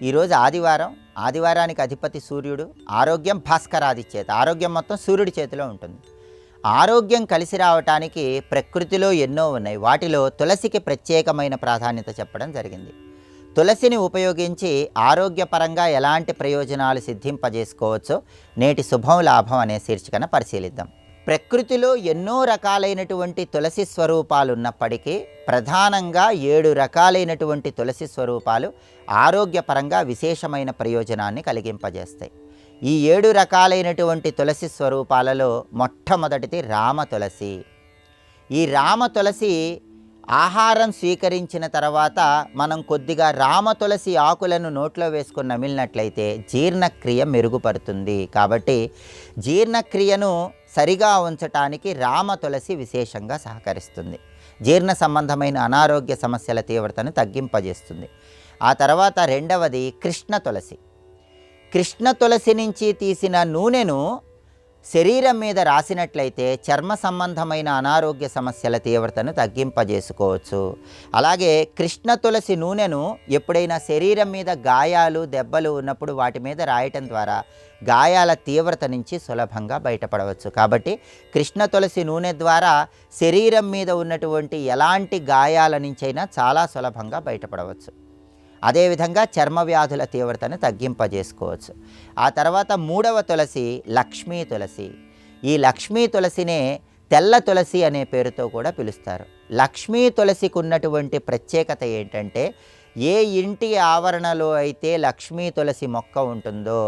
ఈరోజు ఆదివారం, ఆదివారానికి అధిపతి సూర్యుడు, ఆరోగ్యం భాస్కరాదిచ్చేత, ఆరోగ్యం మొత్తం సూర్యుడి చేతిలో ఉంటుంది. ఆరోగ్యం కలిసి రావటానికి ప్రకృతిలో ఎన్నో ఉన్నాయి. వాటిలో తులసికి ప్రత్యేకమైన ప్రాధాన్యత చెప్పడం జరిగింది. తులసిని ఉపయోగించి ఆరోగ్యపరంగా ఎలాంటి ప్రయోజనాలు సిద్ధింపజేసుకోవచ్చో నేటి శుభం లాభం అనే శీర్షికన పరిశీలిద్దాం. ప్రకృతిలో ఎన్నో రకాలైనటువంటి తులసి స్వరూపాలు ఉన్నప్పటికీ ప్రధానంగా 7 రకాలైనటువంటి తులసి స్వరూపాలు ఆరోగ్యపరంగా విశేషమైన ప్రయోజనాన్ని కలిగింపజేస్తాయి. ఈ 7 రకాలైనటువంటి తులసి స్వరూపాలలో మొట్టమొదటిది రామ తులసి. ఈ రామ తులసి ఆహారం స్వీకరించిన తర్వాత మనం కొద్దిగా రామ తులసి ఆకులను నోట్లో వేసుకుని నమిలినట్లయితే జీర్ణక్రియ మెరుగుపడుతుంది. కాబట్టి జీర్ణక్రియను సరిగా ఉంచటానికి రామ తులసి విశేషంగా సహకరిస్తుంది. జీర్ణ సంబంధమైన అనారోగ్య సమస్యల తీవ్రతను తగ్గింపజేస్తుంది. ఆ తర్వాత రెండవది కృష్ణ తులసి. కృష్ణ తులసి నుంచి తీసిన నూనెను శరీరం మీద రాసినట్లయితే చర్మ సంబంధమైన అనారోగ్య సమస్యల తీవ్రతను తగ్గింపజేసుకోవచ్చు. అలాగే కృష్ణ తులసి నూనెను ఎప్పుడైనా శరీరం మీద గాయాలు దెబ్బలు ఉన్నప్పుడు వాటి మీద రాయటం ద్వారా గాయాల తీవ్రత నుంచి సులభంగా బయటపడవచ్చు. కాబట్టి కృష్ణ తులసి నూనె ద్వారా శరీరం మీద ఉన్నటువంటి ఎలాంటి గాయాల నుంచైనా చాలా సులభంగా బయటపడవచ్చు. అదేవిధంగా చర్మ వ్యాధుల తీవ్రతను తగ్గింపజేసుకోవచ్చు. ఆ తర్వాత మూడవ తులసి లక్ష్మీ తులసి. ఈ లక్ష్మీ తులసినే తెల్ల తులసి అనే పేరుతో కూడా పిలుస్తారు. లక్ష్మీ తులసికి ఉన్నటువంటి ప్రత్యేకత ఏంటంటే ఏ ఇంటి ఆవరణలో అయితే లక్ష్మీ తులసి మొక్క ఉంటుందో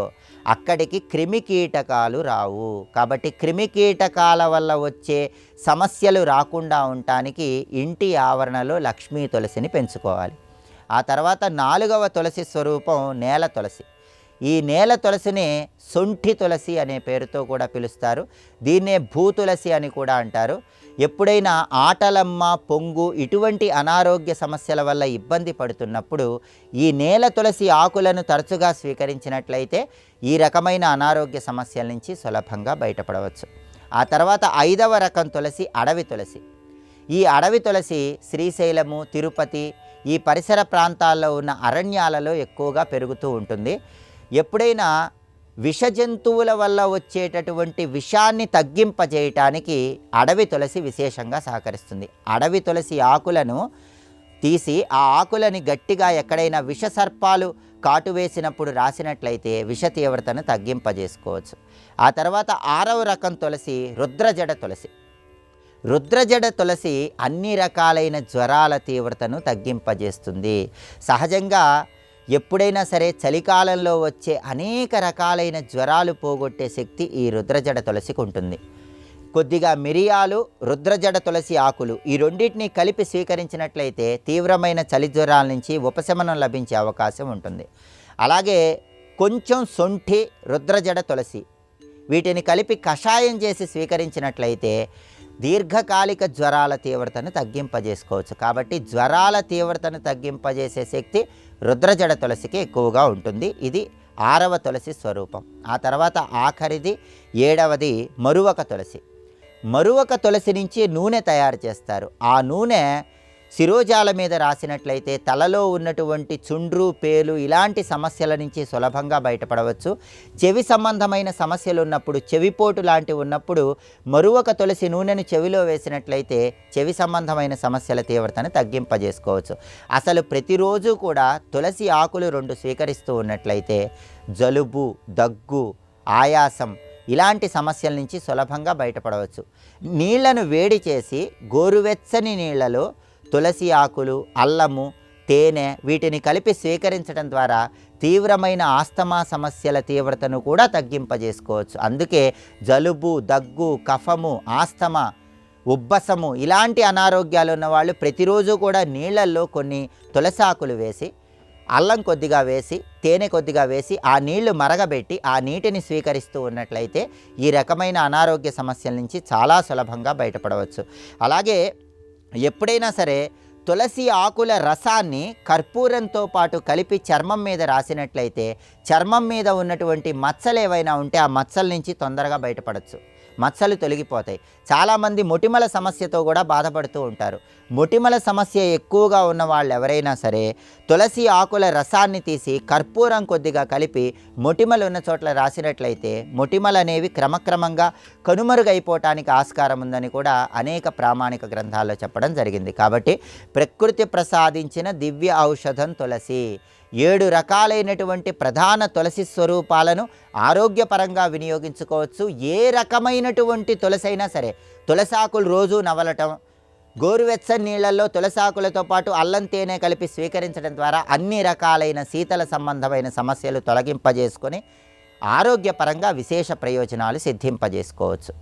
అక్కడికి క్రిమికీటకాలు రావు. కాబట్టి క్రిమికీటకాల వల్ల వచ్చే సమస్యలు రాకుండా ఉండటానికి ఇంటి ఆవరణలో లక్ష్మీ తులసిని పెంచుకోవాలి. ఆ తర్వాత 4వ తులసి స్వరూపం నేల తులసి. ఈ నేల తులసిని సొంఠి తులసి అనే పేరుతో కూడా పిలుస్తారు. దీన్నే భూతులసి అని కూడా అంటారు. ఎప్పుడైనా ఆటలమ్మ, పొంగు ఇటువంటి అనారోగ్య సమస్యల వల్ల ఇబ్బంది పడుతున్నప్పుడు ఈ నేల తులసి ఆకులను తరచుగా స్వీకరించినట్లయితే ఈ రకమైన అనారోగ్య సమస్యల నుంచి సులభంగా బయటపడవచ్చు. ఆ తర్వాత 5వ రకం తులసి అడవి తులసి. ఈ అడవి తులసి శ్రీశైలము, తిరుపతి ఈ పరిసర ప్రాంతాల్లో ఉన్న అరణ్యాలలో ఎక్కువగా పెరుగుతూ ఉంటుంది. ఎప్పుడైనా విష జంతువుల వల్ల వచ్చేటటువంటి విషాన్ని తగ్గింపజేయటానికి అడవి తులసి విశేషంగా సహకరిస్తుంది. అడవి తులసి ఆకులను తీసి ఆ ఆకులని గట్టిగా ఎక్కడైనా విష సర్పాలు కాటు వేసినప్పుడు రాసినట్లయితే విష తీవ్రతను తగ్గింపజేసుకోవచ్చు. ఆ తర్వాత 6వ రకం తులసి రుద్రజడ తులసి. రుద్రజడ తులసి అన్ని రకాలైన జ్వరాల తీవ్రతను తగ్గింపజేస్తుంది. సహజంగా ఎప్పుడైనా సరే చలికాలంలో వచ్చే అనేక రకాలైన జ్వరాలు పోగొట్టే శక్తి ఈ రుద్రజడ తులసికి ఉంటుంది. కొద్దిగా మిరియాలు, రుద్రజడ తులసి ఆకులు ఈ రెండింటిని కలిపి స్వీకరించినట్లయితే తీవ్రమైన చలి జ్వరాల నుంచి ఉపశమనం లభించే అవకాశం ఉంటుంది. అలాగే కొంచెం సొంఠి, రుద్రజడ తులసి వీటిని కలిపి కషాయం చేసి స్వీకరించినట్లయితే దీర్ఘకాలిక జ్వరాల తీవ్రతను తగ్గింపజేసుకోవచ్చు. కాబట్టి జ్వరాల తీవ్రతను తగ్గింపజేసే శక్తి రుద్రజడ తులసికి ఎక్కువగా ఉంటుంది. ఇది 6వ తులసి స్వరూపం. ఆ తర్వాత ఆఖరిది 7వది మరువక తులసి. మరువక తులసి నుంచి నూనె తయారు చేస్తారు. ఆ నూనె శిరోజాల మీద రాసినట్లయితే తలలో ఉన్నటువంటి చుండ్రు, పేలు ఇలాంటి సమస్యల నుంచి సులభంగా బయటపడవచ్చు. చెవి సంబంధమైన సమస్యలు ఉన్నప్పుడు, చెవిపోటు లాంటివి ఉన్నప్పుడు మరువక తులసి నూనెను చెవిలో వేసినట్లయితే చెవి సంబంధమైన సమస్యల తీవ్రతను తగ్గింపజేసుకోవచ్చు. అసలు ప్రతిరోజు కూడా తులసి ఆకులు 2 స్వీకరిస్తూ ఉన్నట్లయితే జలుబు, దగ్గు, ఆయాసం ఇలాంటి సమస్యల నుంచి సులభంగా బయటపడవచ్చు. నీళ్లను వేడి చేసి గోరువెచ్చని నీళ్లలో తులసి ఆకులు, అల్లము, తేనె వీటిని కలిపి స్వీకరించడం ద్వారా తీవ్రమైన ఆస్తమా సమస్యల తీవ్రతను కూడా తగ్గింపజేసుకోవచ్చు. అందుకే జలుబు, దగ్గు, కఫము, ఆస్తమా, ఉబ్బసము ఇలాంటి అనారోగ్యాలు ఉన్నవాళ్ళు ప్రతిరోజు కూడా నీళ్లల్లో కొన్ని తులసి ఆకులు వేసి, అల్లం కొద్దిగా వేసి, తేనె కొద్దిగా వేసి ఆ నీళ్లు మరగబెట్టి ఆ నీటిని స్వీకరిస్తూ ఉన్నట్లయితే ఈ రకమైన అనారోగ్య సమస్యల నుంచి చాలా సులభంగా బయటపడవచ్చు. అలాగే ఎప్పుడైనా సరే తులసి ఆకుల రసాన్ని కర్పూరంతో పాటు కలిపి చర్మం మీద రాసినట్లయితే చర్మం మీద ఉన్నటువంటి మచ్చలు ఏవైనా ఉంటే ఆ మచ్చల నుంచి తొందరగా బయటపడవచ్చు. మచ్చలు తొలగిపోతాయి. చాలామంది మొటిమల సమస్యతో కూడా బాధపడుతూ ఉంటారు. మొటిమల సమస్య ఎక్కువగా ఉన్న వాళ్ళు ఎవరైనా సరే తులసి ఆకుల రసాన్ని తీసి కర్పూరం కొద్దిగా కలిపి మొటిమలు ఉన్న చోట్ల రాసినట్లయితే మొటిమలు అనేవి క్రమక్రమంగా కనుమరుగైపోవటానికి ఆస్కారం ఉందని కూడా అనేక ప్రామాణిక గ్రంథాల్లో చెప్పడం జరిగింది. కాబట్టి ప్రకృతి ప్రసాదించిన దివ్య ఔషధం తులసి. 7 రకాలైనటువంటి ప్రధాన తులసి స్వరూపాలను ఆరోగ్యపరంగా వినియోగించుకోవచ్చు. ఏ రకమైనటువంటి తులసి అయినా సరే, తులసాకులు రోజు నవలటం, గోరువెచ్చని నీళ్లలో తులసాకులతో పాటు అల్లం తేనె కలిపి స్వీకరించడం ద్వారా అన్ని రకాలైన శీతల సంబంధమైన సమస్యలు తొలగింపజేసుకొని ఆరోగ్యపరంగా విశేష ప్రయోజనాలు సిద్ధింపజేసుకోవచ్చు.